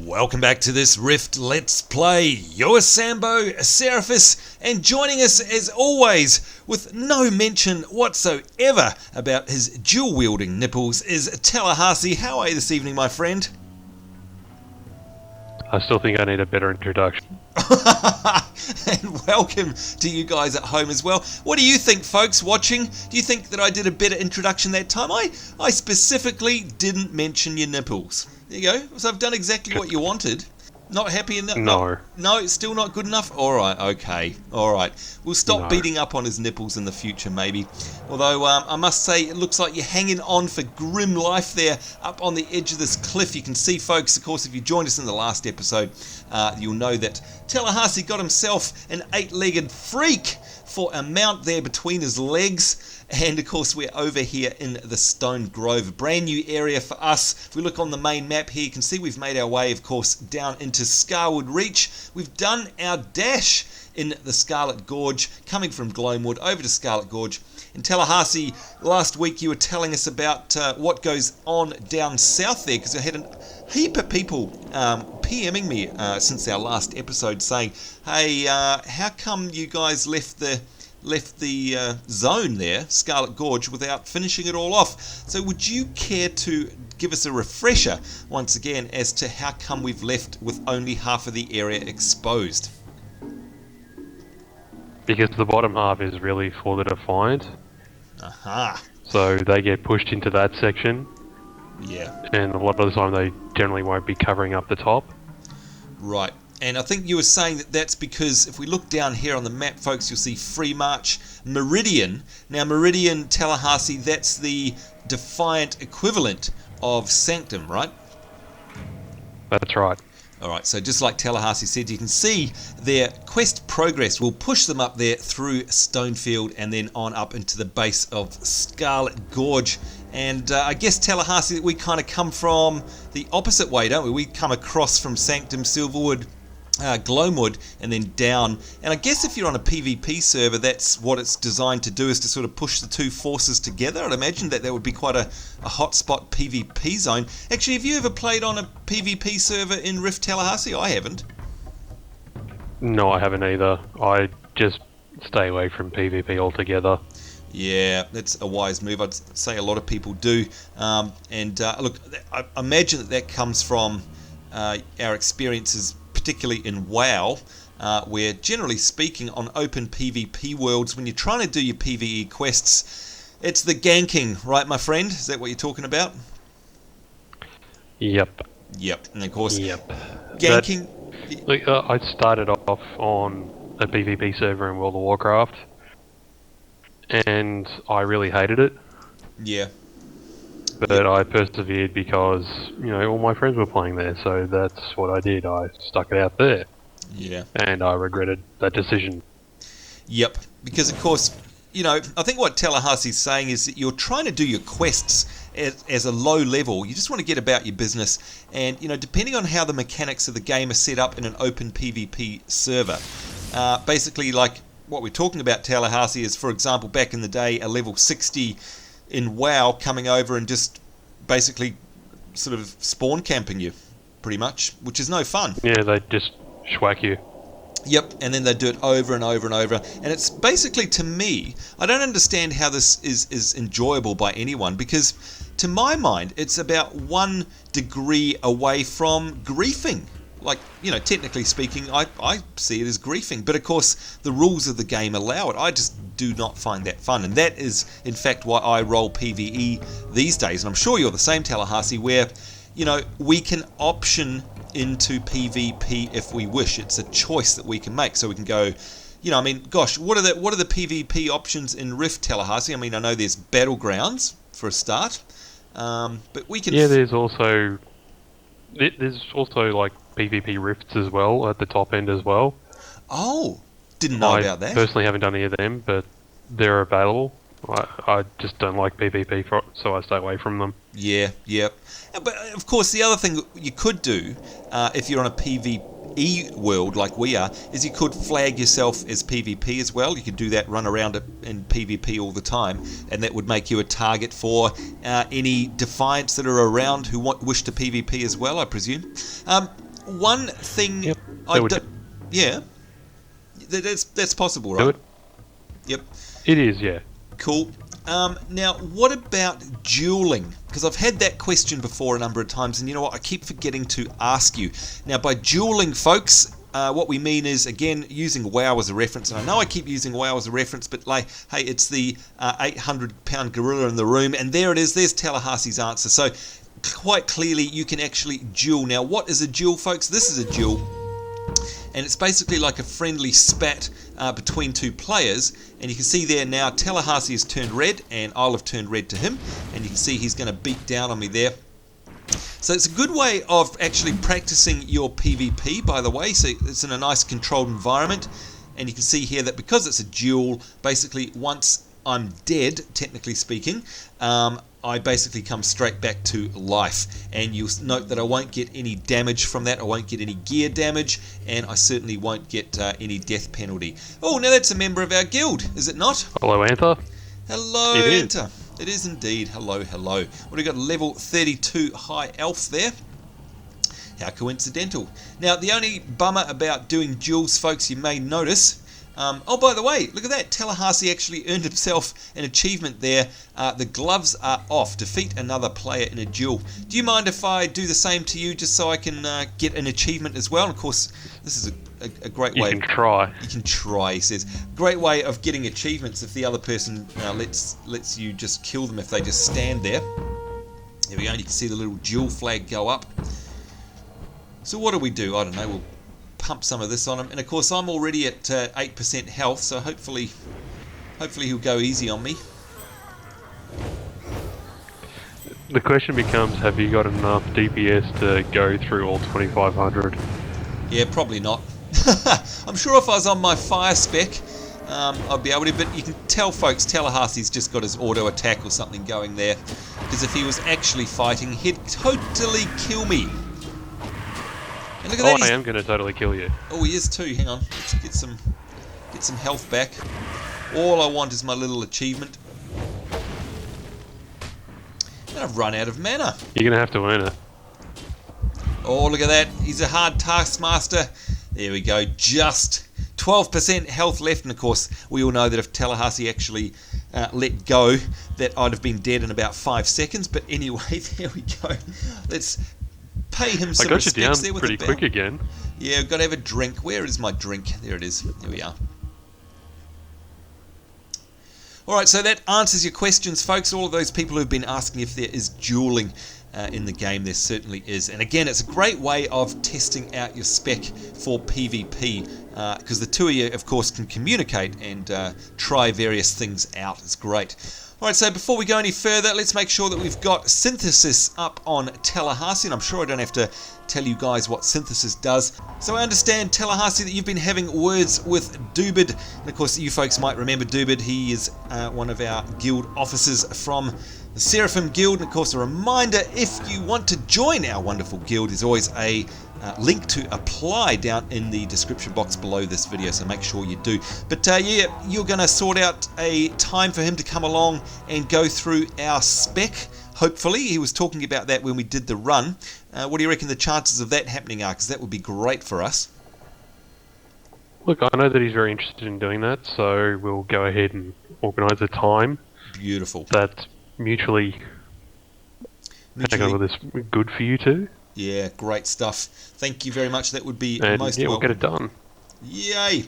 Welcome back to this Rift Let's Play. You're Sambo, Seraphis, and joining us as always, with no mention whatsoever about his dual-wielding nipples, is Tallahassee. How are you this evening, my friend? I still think I need a better introduction. And welcome to you guys at home as well. What do you think, folks watching? Do you think that I did a better introduction that time? I specifically didn't mention your nipples. There you go. So I've done exactly what you wanted. Not happy enough? No. No, it's still not good enough? Alright, okay. Alright. We'll stop No. beating up on his nipples in the future, maybe. Although, I must say, it looks like you're hanging on for grim life there up on the edge of this cliff. You can see, folks, of course, if you joined us in the last episode, you'll know that Tallahassee got himself an 8-legged freak for a mount there between his legs. And of course we're over here in the Stone Grove, a brand new area for us. If we look on the main map here, you can see we've made our way, of course, down into Scarwood Reach. We've done our dash in the Scarlet Gorge, coming from Gloamwood over to Scarlet Gorge. In Tallahassee, last week you were telling us about what goes on down south there, because I had a heap of people PMing me since our last episode saying, hey, how come you guys left the zone there, Scarlet Gorge, without finishing it all off? So would you care to give us a refresher once again as to how come we've left with only half of the area exposed? Because the bottom half is really for the Defiant. Aha. So they get pushed into that section. Yeah. And a lot of the time they generally won't be covering up the top. Right. And I think you were saying that that's because if we look down here on the map, folks, you'll see Free March, Meridian. Now, Meridian, Tallahassee, that's the Defiant equivalent of Sanctum, right? That's right. Alright, so just like Tallahassee said, you can see their quest progress will push them up there through Stonefield and then on up into the base of Scarlet Gorge. And I guess Tallahassee, we kind of come from the opposite way, don't we? We come across from Sanctum, Silverwood, Gloamwood, and then down. And I guess if you're on a PvP server, that's what it's designed to do, is to sort of push the two forces together. I'd imagine that would be quite a hotspot PvP zone. Actually, have you ever played on a PvP server in Rift Tallahassee? I haven't. No, I haven't either. I just stay away from PvP altogether. Yeah, that's a wise move. I'd say a lot of people do. Look, I imagine that comes from our experiences, particularly in WoW, where generally speaking on open PvP worlds, when you're trying to do your PvE quests, it's the ganking, right, my friend? Is that what you're talking about? Yep. Yep, and of course, Yep. ganking... I started off on a PvP server in World of Warcraft, and I really hated it. Yeah. But I persevered because, all my friends were playing there, so that's what I did. I stuck it out there. Yeah. And I regretted that decision. Yep, because of course, I think what Tallahassee's saying is that you're trying to do your quests as a low level. You just want to get about your business, and depending on how the mechanics of the game are set up in an open PvP server, basically like what we're talking about, Tallahassee, is, for example, back in the day, a level 60 in WoW coming over and just basically sort of spawn camping you, pretty much, which is no fun. Yeah, they just schwack you. Yep, and then they do it over and over and over. And it's basically, to me, I don't understand how this is enjoyable by anyone, because to my mind, it's about 1 degree away from griefing. Like, technically speaking, I see it as griefing. But of course, the rules of the game allow it. I just do not find that fun. And that is, in fact, why I roll PvE these days. And I'm sure you're the same, Tallahassee, where, we can option into PvP if we wish. It's a choice that we can make. So we can go, gosh, what are the PvP options in Rift, Tallahassee? I mean, I know there's Battlegrounds for a start. But we can... Yeah, there's also like PvP rifts as well at the top end as well. Oh, didn't know about that. I personally haven't done any of them, but they're available. I just don't like PvP, so I stay away from them. Yeah, yep. But of course, the other thing you could do, if you're on a PvE world like we are, is you could flag yourself as PvP as well. You could do that, run around in PvP all the time, and that would make you a target for any Defiants that are around who wish to PvP as well, I presume. one thing Yep. yeah, that's possible, Do right? it. Yep. It is, yeah. Cool. Now, what about dueling? Because I've had that question before a number of times, and you know what? I keep forgetting to ask you. Now, by dueling, folks, what we mean is, again, using WoW as a reference. And I know I keep using WoW as a reference, but like, hey, it's the 800-pound gorilla in the room, and there it is. There's Tallahassee's answer. So, quite clearly, you can actually duel. Now, what is a duel, folks? This is a duel. And it's basically like a friendly spat between two players. And you can see there now Tallahassee has turned red and I'll have turned red to him. And you can see he's going to beat down on me there. So it's a good way of actually practicing your PvP, by the way. So it's in a nice controlled environment. And you can see here that because it's a duel, basically once I'm dead, technically speaking, I basically come straight back to life. And you'll note that I won't get any damage from that. I won't get any gear damage. And I certainly won't get any death penalty. Oh, now that's a member of our guild, is it not? Hello, Antha. Hello, It is. Anta. It is indeed. Hello, hello. What do we got? Level 32 high elf there. How coincidental. Now, the only bummer about doing duels, folks, you may notice... oh, by the way, look at that. Tallahassee actually earned himself an achievement there. The gloves are off. Defeat another player in a duel. Do you mind if I do the same to you just so I can get an achievement as well? And of course, this is a great way. You can try. You can try, he says. Great way of getting achievements if the other person lets you just kill them if they just stand there. There we go. And you can see the little duel flag go up. So what do we do? I don't know. We'll pump some of this on him, and of course I'm already at 8% health, so hopefully he'll go easy on me. The question becomes, have you got enough DPS to go through all 2500? Yeah, probably not. I'm sure if I was on my fire spec, I'd be able to, but you can tell, folks, Tallahassee's just got his auto attack or something going there, because if he was actually fighting, he'd totally kill me. And look at that, I am going to totally kill you. Oh, he is too. Hang on. Let's get some health back. All I want is my little achievement. And I've run out of mana. You're going to have to earn it. Oh, look at that. He's a hard taskmaster. There we go. Just 12% health left. And of course, we all know that if Tallahassee actually let go, that I'd have been dead in about 5 seconds. But anyway, there we go. Let's pay him some respects there. I got you down pretty quick again. Yeah, I've got to have a drink. Where is my drink? There it is. There we are. Alright, so that answers your questions, folks. All of those people who've been asking if there is dueling in the game, there certainly is. And again, it's a great way of testing out your spec for PvP, because the two of you, of course, can communicate and try various things out. It's great. Alright, so before we go any further, let's make sure that we've got Synthesis up on Tallahassee, and I'm sure I don't have to tell you guys what Synthesis does. So I understand, Tallahassee, that you've been having words with Dubid, and of course you folks might remember Dubid. He is one of our guild officers from the Seraphim Guild, and of course a reminder, if you want to join our wonderful guild, there's always a link to apply down in the description box below this video, so make sure you do. But yeah, you're going to sort out a time for him to come along and go through our spec. Hopefully, he was talking about that when we did the run. What do you reckon the chances of that happening are? Because that would be great for us. Look, I know that he's very interested in doing that, so we'll go ahead and organise a time. Beautiful. That's mutually hang on with this, good for you two. Yeah, great stuff. Thank you very much. That would be And most yeah, we'll welcome. get it done. Yay!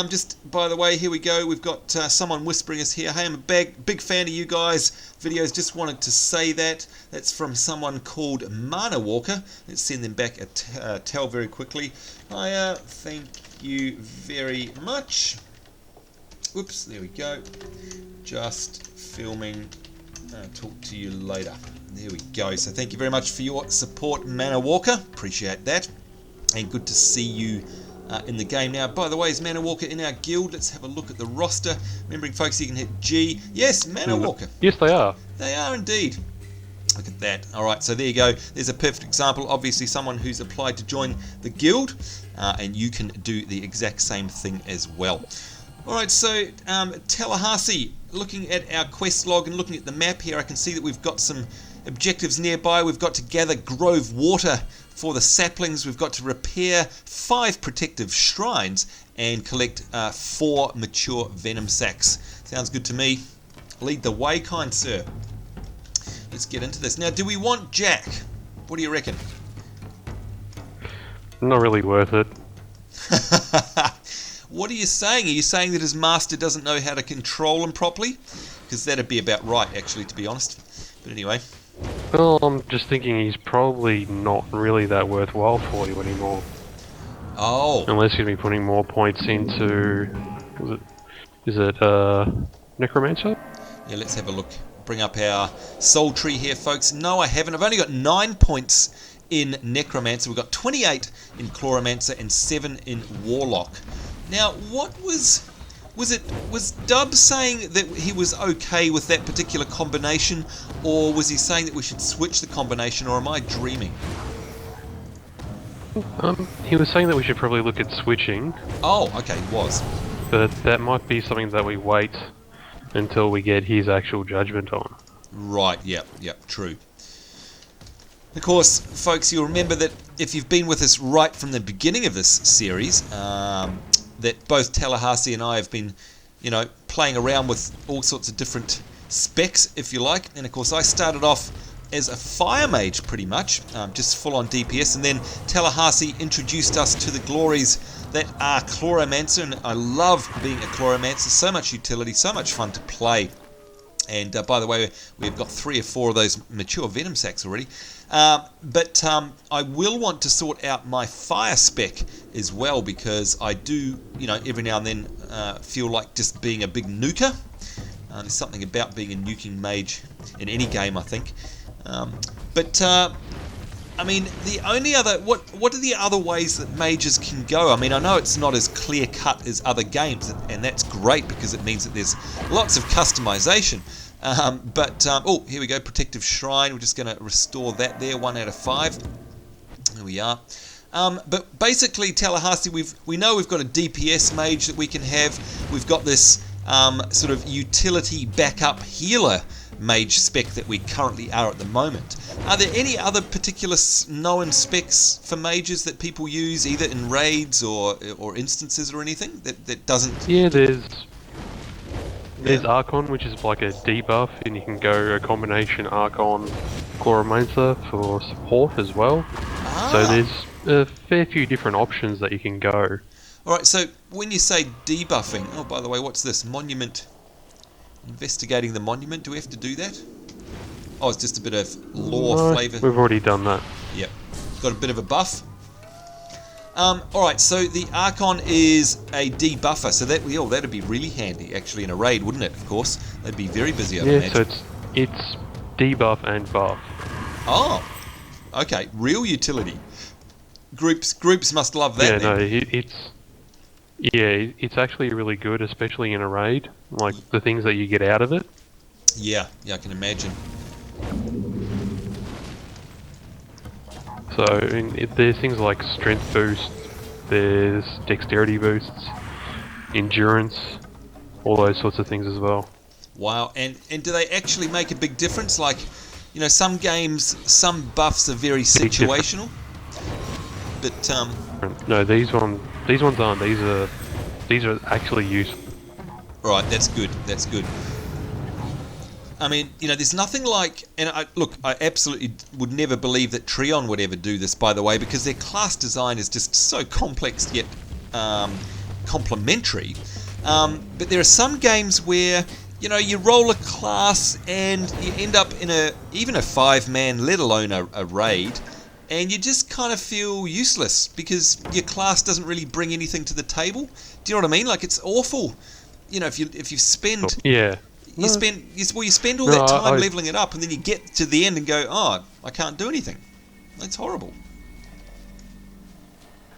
Just by the way, here we go. We've got someone whispering us here. Hey, I'm a big fan of you guys' videos. Just wanted to say that. That's from someone called Mana Walker. Let's send them back a tell very quickly. Hiya, thank you very much. Whoops, there we go. Just filming. Talk to you later. There we go. So thank you very much for your support, Mana Walker. Appreciate that. And good to see you in the game. Now, by the way, is Mana Walker in our guild? Let's have a look at the roster. Remembering, folks, you can hit G. Yes, Mana Walker. Yes, they are. They are indeed. Look at that. Alright, so there you go. There's a perfect example. Obviously, someone who's applied to join the guild. And you can do the exact same thing as well. Alright, so Tallahassee, looking at our quest log and looking at the map here, I can see that we've got some objectives nearby. We've got to gather grove water for the saplings. We've got to repair 5 protective shrines and collect 4 mature Venom Sacs. Sounds good to me. Lead the way, kind sir. Let's get into this. Now, do we want Jack? What do you reckon? Not really worth it. What are you saying? Are you saying that his master doesn't know how to control him properly? Because that'd be about right, actually, to be honest. But anyway. Well, I'm just thinking he's probably not really that worthwhile for you anymore. Oh. Unless you'd be putting more points into... Is it Necromancer? Yeah, let's have a look. Bring up our soul tree here, folks. No, I haven't. I've only got 9 points in Necromancer. We've got 28 in Chloromancer and 7 in Warlock. Now, what was Dub saying that he was okay with that particular combination, or was he saying that we should switch the combination, or am I dreaming? He was saying that we should probably look at switching. Oh, okay, he was. But that might be something that we wait until we get his actual judgment on. Right, yep, true. Of course, folks, you'll remember that if you've been with us right from the beginning of this series, that both Tallahassee and I have been, playing around with all sorts of different specs, if you like. And of course, I started off as a fire mage, pretty much, just full-on DPS, and then Tallahassee introduced us to the glories that are Chloromancer, and I love being a Chloromancer. So much utility, so much fun to play. And by the way, we've got 3 or 4 of those mature Venom Sacs already. But I will want to sort out my fire spec as well, because I do, every now and then feel like just being a big nuker. There's something about being a nuking mage in any game, I think. I mean, the only other... What are the other ways that mages can go? I mean, I know it's not as clear-cut as other games, and that's great because it means that there's lots of customization. Oh, here we go, Protective Shrine. We're just going to restore that there, 1 out of 5. There we are. But basically, Tallahassee, we know we've got a DPS mage that we can have. We've got this sort of utility backup healer mage spec that we currently are at the moment. Are there any other particular known specs for mages that people use, either in raids or instances or anything that doesn't... Yeah, there's Archon, which is like a debuff, and you can go a combination Archon Chloromancer for support as well. So there's a fair few different options that you can go. Alright, so when you say debuffing... Oh, by the way, what's this? Monument... Investigating the monument, do we have to do that? Oh, it's just a bit of lore flavour. We've already done that. Yep. Got a bit of a buff. Alright, so the Archon is a debuffer, so that'd be really handy actually in a raid, wouldn't it, of course? They'd be very busy, I imagine. So it's debuff and buff. Oh, okay, real utility. Groups must love that. It's actually really good, especially in a raid, like the things that you get out of it. Yeah, I can imagine. So there's things like strength boost, there's dexterity boosts, endurance, all those sorts of things as well. Wow, and do they actually make a big difference? Like, some games, some buffs are very situational, but no, these ones aren't. These are actually useful. Right, that's good. I mean, there's nothing like... And I absolutely would never believe that Trion would ever do this, by the way, because their class design is just so complex yet complementary. But there are some games where, you roll a class and you end up in even a 5-man, let alone a raid, and you just kind of feel useless because your class doesn't really bring anything to the table. Do you know what I mean? Like, it's awful. If you spend... Yeah. You spend all that time leveling it up, and then you get to the end and go, oh, I can't do anything. That's horrible.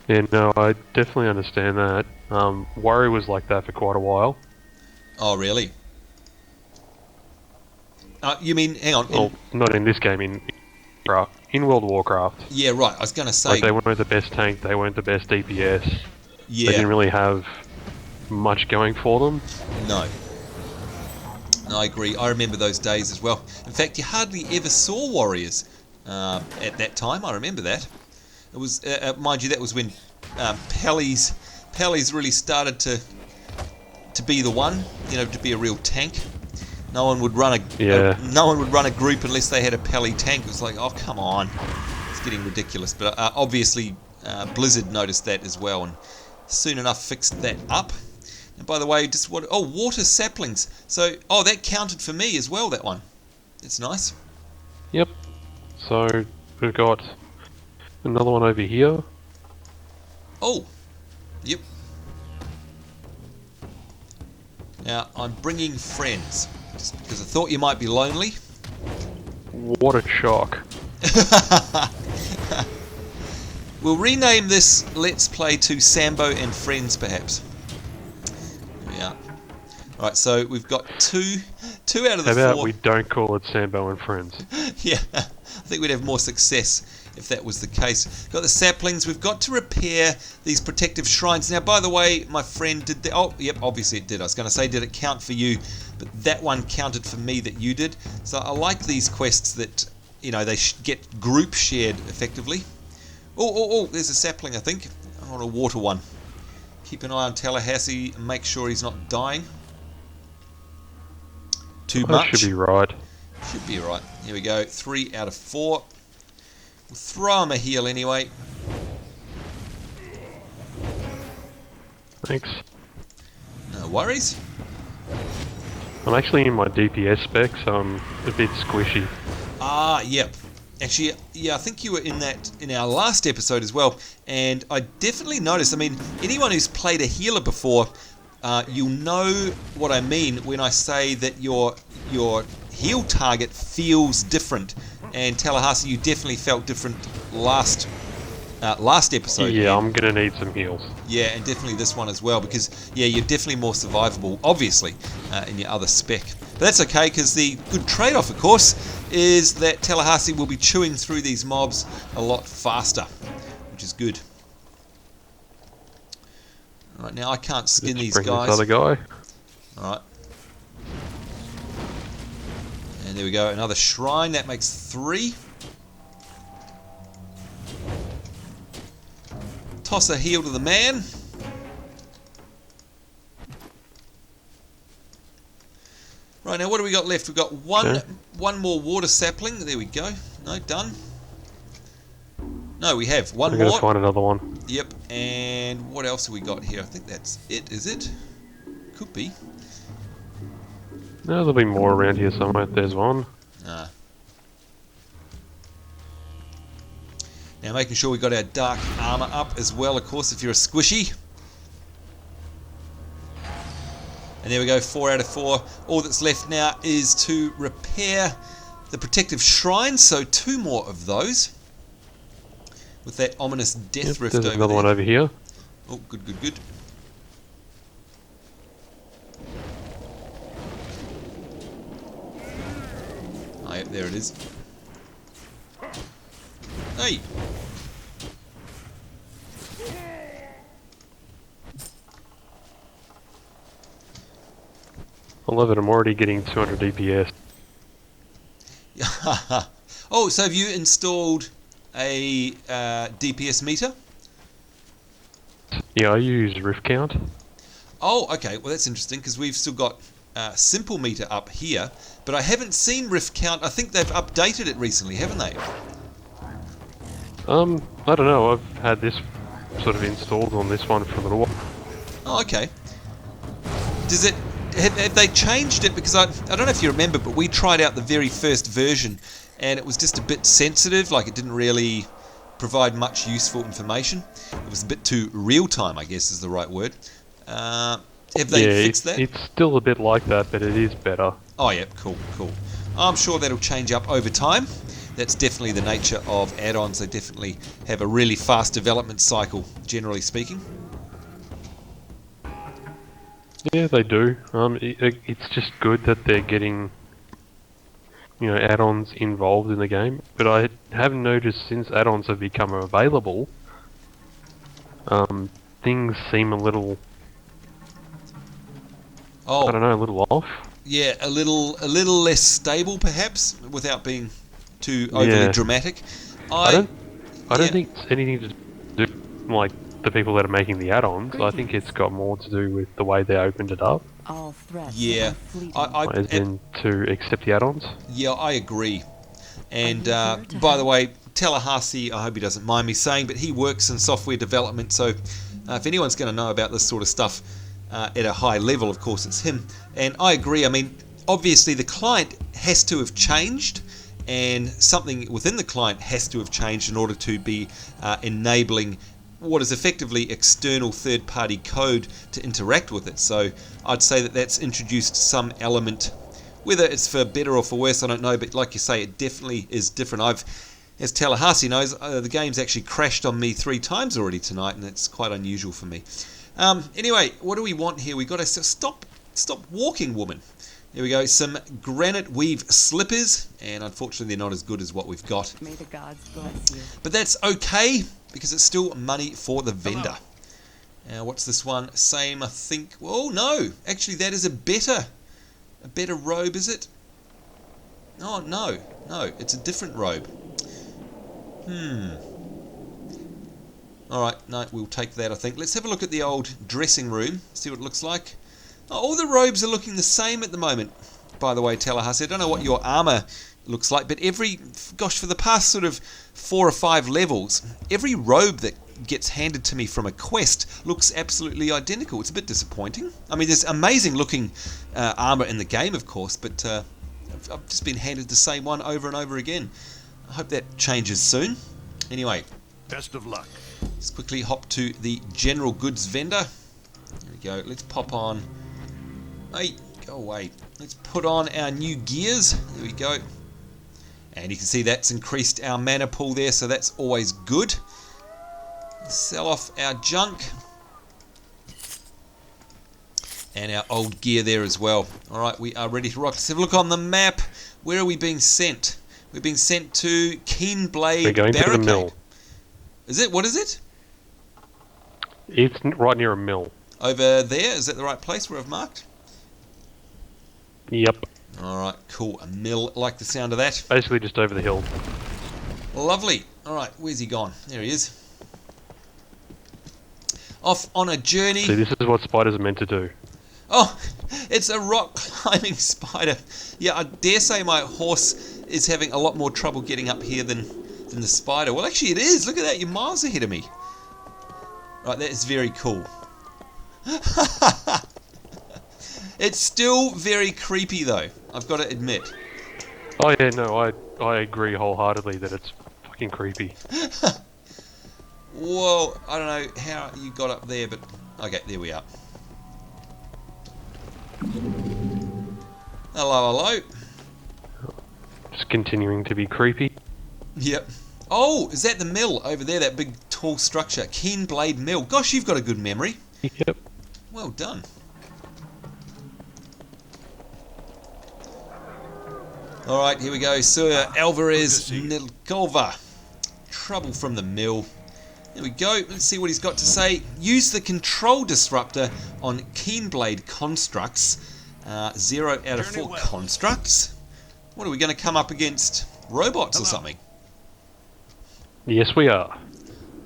Yeah, no, I definitely understand that. Worry was like that for quite a while. Oh, really? You mean, hang on. Well, not in this game, in World of Warcraft. Yeah, right. I was going to say... Like, they weren't the best tank, they weren't the best DPS. Yeah. They didn't really have much going for them. No. I agree. I remember those days as well. In fact, you hardly ever saw warriors at that time. I remember that. It was, mind you, that was when Pelly's really started to be the one, you know, to be a real tank. No one would run a group unless they had a Pelly tank. It was like, oh, come on. It's getting ridiculous. But obviously, Blizzard noticed that as well and soon enough fixed that up. And by the way, just water saplings. So, that counted for me as well, that one. That's nice. Yep. So, we've got another one over here. Oh, yep. Now, I'm bringing friends, just because I thought you might be lonely. What a shock. We'll rename this Let's Play to Sambo and Friends, perhaps. Yeah. Alright, so we've got two out of the 4. How about we don't call it Sambo and Friends? Yeah, I think we'd have more success if that was the case. Got the saplings. We've got to repair these protective shrines. Now, by the way, my friend did the... Oh, yep, obviously it did. I was going to say, did it count for you? But that one counted for me that you did. So I like these quests that, you know, they get group shared effectively. Oh, there's a sapling, I think. I want a water one. Keep an eye on Tallahassee and make sure he's not dying. Too much. Should be right. Should be right. Here we go. 3 out of 4. We'll throw him a heal anyway. Thanks. No worries. I'm actually in my DPS spec, so I'm a bit squishy. Ah, yep. Actually, yeah, I think you were in that in our last episode as well, and I definitely noticed. I mean, anyone who's played a healer before, you'll know what I mean when I say that your heal target feels different. And Tallahassee, you definitely felt different last episode. Yeah, I'm gonna need some heals. Yeah, and definitely this one as well, because yeah, you're definitely more survivable, obviously, in your other spec. But that's okay, because the good trade-off, of course, is that Tallahassee will be chewing through these mobs a lot faster, which is good. All right, now I can't skin these guys. This other guy. All right. And there we go, another shrine. That makes 3. Toss a heal to the man. Right, now what do we got left? We've got one more water sapling. There we go. No, done. No, we have one more. I'm gonna find another one. Yep, and what else have we got here? I think that's it, is it? Could be. No, there'll be more around here somewhere. There's one. Ah. Now making sure we got our dark armor up as well, of course, if you're a squishy. And there we go, 4 out of 4. All that's left now is to repair the protective shrines, so 2 more of those. With that ominous death rift over there. There's another one over here. Oh, good, good, good. Oh, yep, there it is. Hey! I love it, I'm already getting 200 DPS. Oh, so have you installed a DPS meter? Yeah, I use rift count. Oh, okay. Well, that's interesting because we've still got simple meter up here, but I haven't seen rift count. I think they've updated it recently, haven't they? I don't know. I've had this sort of installed on this one for a little while. Oh, okay. Does it? Have they changed it? Because I don't know if you remember, but we tried out the very first version, and it was just a bit sensitive. Like it didn't really provide much useful information. It was a bit too real time, I guess is the right word. Have they fixed that? It's still a bit like that, but it is better. Oh yeah, cool, cool. I'm sure that'll change up over time. That's definitely the nature of add-ons. They definitely have a really fast development cycle, generally speaking. Yeah, they do. It's just good that they're getting, add-ons involved in the game. But I have noticed since add-ons have become available, things seem a little, I don't know, a little off. Yeah, a little less stable, perhaps, without being too overly dramatic. I don't think it's anything to do like the people that are making the add-ons. I think it's got more to do with the way they opened it up. All threats Yeah, as in to accept the add-ons. Yeah, I agree. And by the way, Tallahassee, I hope he doesn't mind me saying, but he works in software development, so if anyone's going to know about this sort of stuff at a high level, of course it's him. And I agree. I mean, obviously the client has to have changed, and something within the client has to have changed in order to be enabling what is effectively external third-party code to interact with it. So I'd say that that's introduced some element, whether it's for better or for worse, I don't know, but like you say, it definitely is different. As Tallahassee knows, the game's actually crashed on me 3 times already tonight, and it's quite unusual for me. Anyway, what do we want here? We've got to stop walking, woman. There we go, some granite weave slippers, and unfortunately they're not as good as what we've got. May the gods bless you. But that's okay, because it's still money for the vendor. Now, what's this one? Same, I think. Oh, no. Actually, that is a better robe, is it? Oh, no. No, it's a different robe. Alright, no, we'll take that, I think. Let's have a look at the old dressing room, see what it looks like. Oh, all the robes are looking the same at the moment. By the way, Tallahassee, I don't know what your armour looks like, but for the past sort of 4 or 5 levels, every robe that gets handed to me from a quest looks absolutely identical. It's a bit disappointing. I mean, there's amazing looking armour in the game, of course, but I've just been handed the same one over and over again. I hope that changes soon. Anyway, best of luck. Let's quickly hop to the general goods vendor. There we go. Let's pop on. Hey, go away. Let's put on our new gears. There we go. And you can see that's increased our mana pool there, so that's always good. Sell off our junk. And our old gear there as well. Alright, we are ready to rock. Let's have a look on the map. Where are we being sent? We're being sent to Keenblade Barricade. We're going to the mill. Is it? What is it? It's right near a mill. Over there? Is that the right place where I've marked? Yep. Alright, cool. A mill. I like the sound of that. Basically just over the hill. Lovely. Alright, where's he gone? There he is. Off on a journey. See, this is what spiders are meant to do. Oh, it's a rock climbing spider. Yeah, I dare say my horse is having a lot more trouble getting up here than the spider. Well, actually it is. Look at that. You're miles ahead of me. Right, that is very cool. It's still very creepy, though. I've got to admit. Oh yeah, no, I agree wholeheartedly that it's fucking creepy. Whoa, I don't know how you got up there, but okay, there we are. Hello, hello. Just continuing to be creepy. Yep. Oh, is that the mill over there, that big tall structure? Keenblade Mill. Gosh, you've got a good memory. Yep. Well done. Alright, here we go. Sir Alvarez Nilkova. Trouble from the mill. There we go. Let's see what he's got to say. Use the Control Disruptor on Keenblade Constructs. 0 out of 4 constructs. What are we going to come up against? Robots or something? Yes, we are.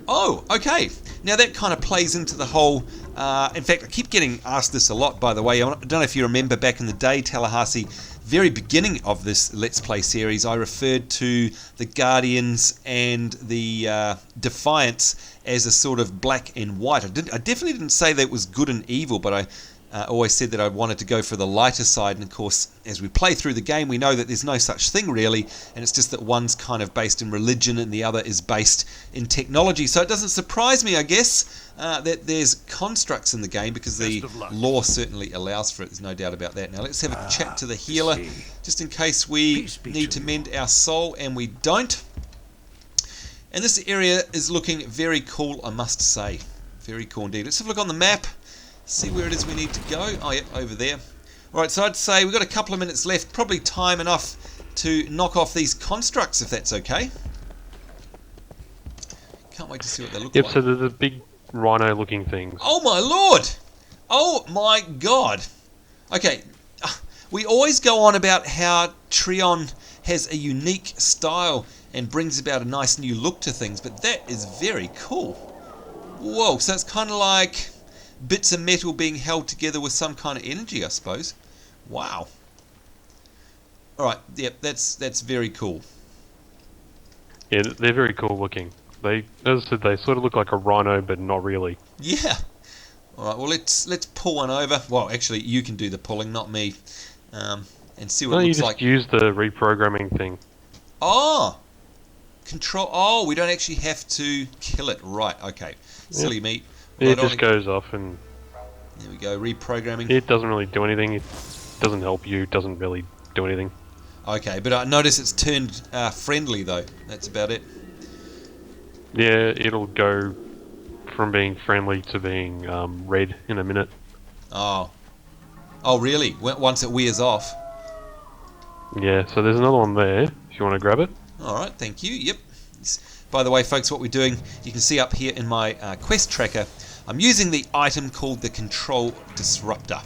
Oh, okay. Now that kind of plays into the whole... in fact, I keep getting asked this a lot, by the way. I don't know if you remember back in the day, Tallahassee, very beginning of this Let's Play series, I referred to the Guardians and the Defiance as a sort of black and white. I definitely didn't say that it was good and evil, but I always said that I wanted to go for the lighter side, and of course as we play through the game we know that there's no such thing really, and it's just that one's kind of based in religion and the other is based in technology. So it doesn't surprise me, I guess, that there's constructs in the game, because the lore certainly allows for it, there's no doubt about that. Now let's have a chat to the healer, just in case we need to mend our soul, and we don't. And this area is looking very cool, I must say. Very cool indeed. Let's have a look on the map. See where it is we need to go. Oh, yep, over there. Alright, so I'd say we've got a couple of minutes left. Probably time enough to knock off these constructs, if that's okay. Can't wait to see what they look like. Yep, so they're the big rhino-looking things. Oh, my lord! Oh, my God! Okay, We always go on about how Trion has a unique style and brings about a nice new look to things, but that is very cool. Whoa, so it's kind of like bits of metal being held together with some kind of energy, I suppose. Wow. Alright, yep, that's very cool. Yeah, they're very cool looking. They, as I said, they sort of look like a rhino, but not really. Yeah. Alright, well let's pull one over. Well, actually, you can do the pulling, not me. And see what it looks like. You just use the reprogramming thing. Oh! Control. Oh, we don't actually have to kill it. Right, okay. Silly me. Well, it just goes off and... There we go, reprogramming. It doesn't really do anything. It doesn't help you. It doesn't really do anything. Okay, but I notice it's turned friendly though. That's about it. Yeah, it'll go from being friendly to being red in a minute. Oh. Oh, really? Once it wears off? Yeah, so there's another one there, if you want to grab it. Alright, thank you. Yep. By the way, folks, what we're doing, you can see up here in my quest tracker, I'm using the item called the Control Disruptor.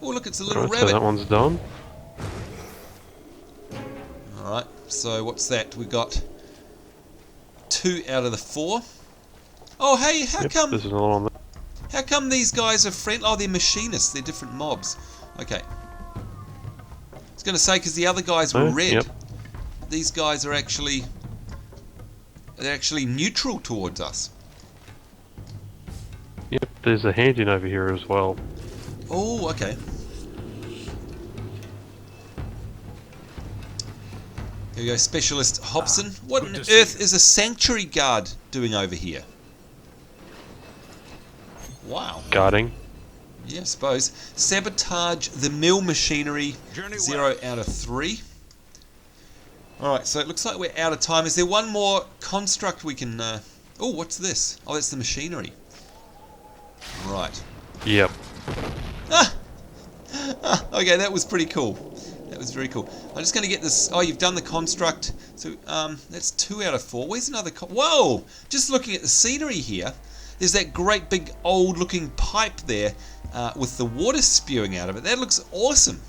Oh, look, it's a little rabbit. So that one's done. Alright, so what's that? We got 2 out of the 4. Oh, hey, how come... There's another one there. How come these guys are friendly? Oh, they're machinists. They're different mobs. Okay. I was going to say, because the other guys were red. Yep. These guys are actually... They're actually neutral towards us. Yep, there's a hand in over here as well. Oh, okay. Here we go, Specialist Hobson. What on earth is a Sanctuary Guard doing over here? Wow. Guarding. Yeah, I suppose. Sabotage the mill machinery. 0 out of 3. Alright, so it looks like we're out of time. Is there one more construct we can... Oh, what's this? Oh, that's the machinery. Right. Yep. Ah! Okay, that was pretty cool. That was very cool. I'm just going to get this... Oh, you've done the construct. So, that's 2 out of 4. Where's another... Whoa! Just looking at the scenery here, there's that great big old looking pipe there with the water spewing out of it. That looks awesome.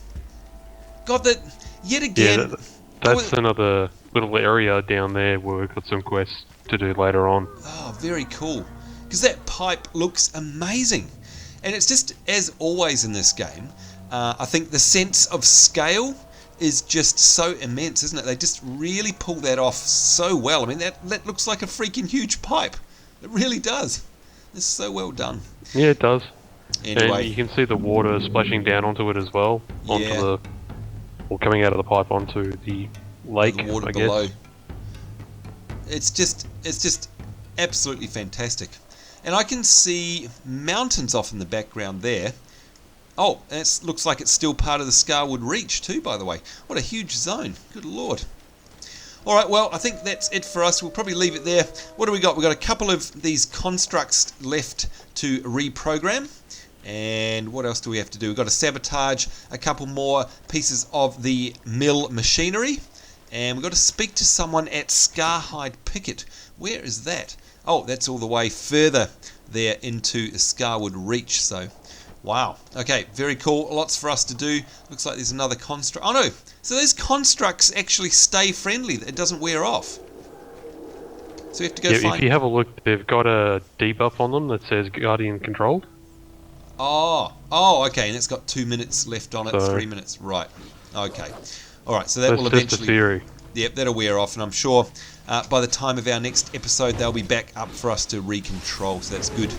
God, that... Yet again... Yeah, that's another little area down there where we've got some quests to do later on. Oh, very cool. Because that pipe looks amazing. And it's just, as always in this game, I think the sense of scale is just so immense, isn't it? They just really pull that off so well. I mean, that looks like a freaking huge pipe. It really does. It's so well done. Yeah, it does. Anyway. And you can see the water splashing down onto it as well. Yeah. Or coming out of the pipe onto the lake, the water I below. guess. It's just absolutely fantastic. And I can see mountains off in the background there. Oh, it looks like it's still part of the Scarwood Reach too, by the way. What a huge zone. Good lord. Alright, well, I think that's it for us. We'll probably leave it there. What do we got? We've got a couple of these constructs left to reprogram. And what else do we have to do? We've got to sabotage a couple more pieces of the mill machinery. And we've got to speak to someone at Scarhide Picket. Where is that? Oh, that's all the way further there into the Scarwood Reach. So, wow. Okay, very cool. Lots for us to do. Looks like there's another construct. Oh, no. So those constructs actually stay friendly. It doesn't wear off. So we have to go find... If you have a look, they've got a debuff on them that says Guardian Controlled. Oh, okay. And it's got 2 minutes left on it. So, 3 minutes. Right. Okay. All right. So that will eventually... That's just a theory. Yep, that'll wear off. And I'm sure by the time of our next episode, they'll be back up for us to recontrol. So that's good.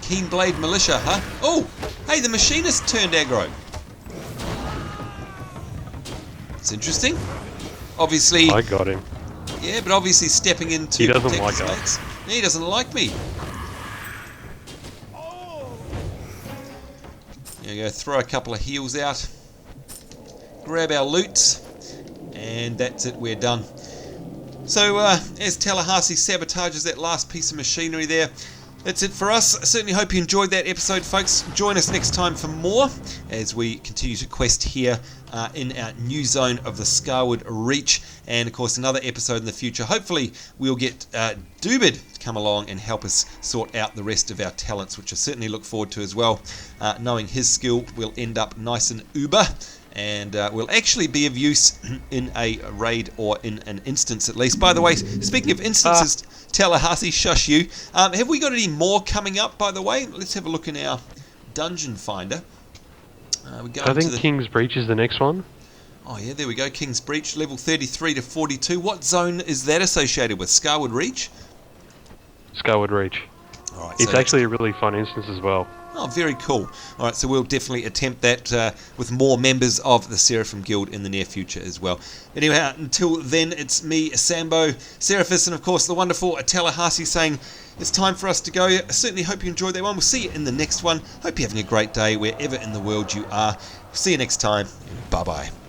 Keenblade Militia, huh? Oh, hey, the machinist turned aggro. It's interesting. Obviously... I got him. Yeah, but obviously stepping into... He doesn't like us. He doesn't like me. There you go, throw a couple of heals out. Grab our loot. And that's it, we're done. So, as Tallahassee sabotages that last piece of machinery there, that's it for us. I certainly hope you enjoyed that episode, folks. Join us next time for more as we continue to quest here in our new zone of the Scarwood Reach. And, of course, another episode in the future. Hopefully, we'll get Dubid to come along and help us sort out the rest of our talents, which I certainly look forward to as well. Knowing his skill will end up nice and uber, and will actually be of use in a raid or in an instance at least. By the way, speaking of instances, Tallahassee, shush you. Have we got any more coming up, by the way? Let's have a look in our dungeon finder. I think King's Breach is the next one. Oh yeah, there we go. King's Breach, level 33 to 42. What zone is that associated with? Scarwood Reach? Scarwood Reach. All right, it's actually a really fun instance as well. Oh, very cool. All right, so we'll definitely attempt that with more members of the Seraphim Guild in the near future as well. Anyway, until then, it's me, Sambo, Seraphis, and of course the wonderful Tallahassee saying it's time for us to go. I certainly hope you enjoyed that one. We'll see you in the next one. Hope you're having a great day wherever in the world you are. See you next time. Bye-bye.